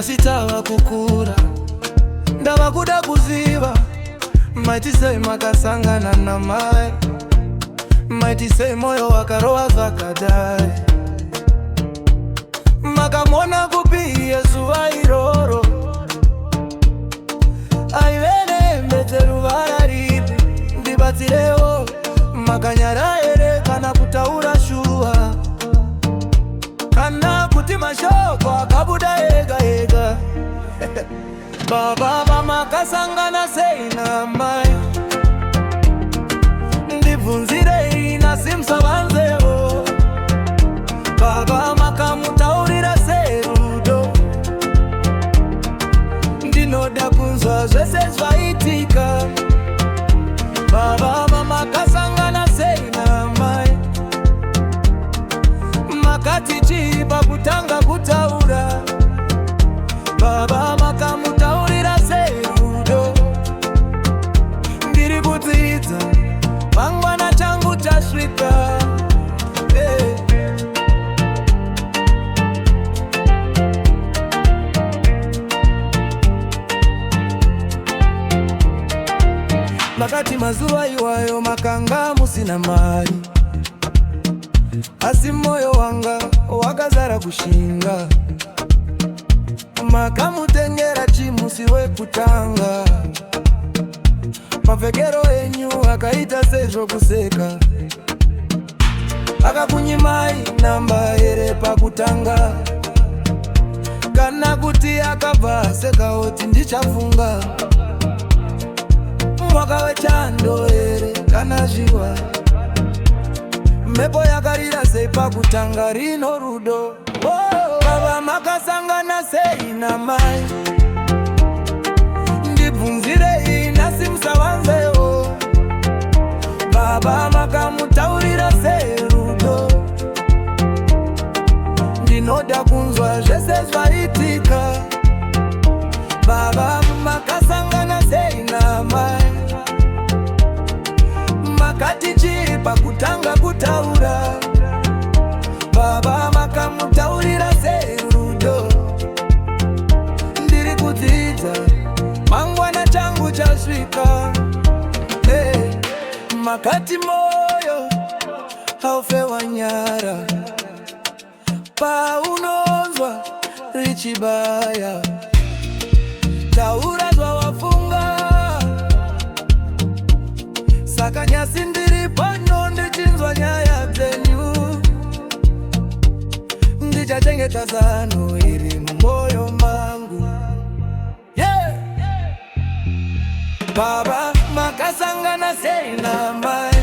nyasitawa kukura ndava kuda kuziva maitisei makasangana na mai maitisei moyo wakarowa zvakadai makamona kupiye zuva iroro aivene mbete ruvara ripi ndibatsirewo makanyara here kana kutaura shuwa kana kuti mashoko akabuda ega ega baba vamakasangana sei na mai ndibvunzirei nasimsavanzevo baba makamutaurira sei rudo ndinoda kunzwa zvese zvaitika baba vamakasangana sei na mai makati chii pakutanga kutaura baba makamutaurira sei rudo ndiri kudzidza mangwana changu chasvika makati mazuva iwayo makanga musina mari asi moyo wanga wakazara kushinga makamutengera chimusi wekutanga mapfekero enyu akaita sezvokuseka akakunyimai namba here pakutanga kana kuti akabva asekaoti ndichafunga mwaka wechando here kana zviwa mhepo yakarira sei pakutanga rino rudo baba makasangana sei na mai ndibvunzirei nasimsavanzewo baba makamutaurira sei rudo ndinoda kunzwa zvese zvaitika baba makasangana sei na mai makati chii pakutanga kutaura baba makamutaurira sei rudo ndiri kudzidza mangwana changu chasvika makati moyo haufe wanyara paunonzwa richibaya taura zvawafunga saka nyasi ndiri pano ndichinzwa nyaya dzenyu ndichachengeta zano iri mumoyo mangu baba makasangana sei na mai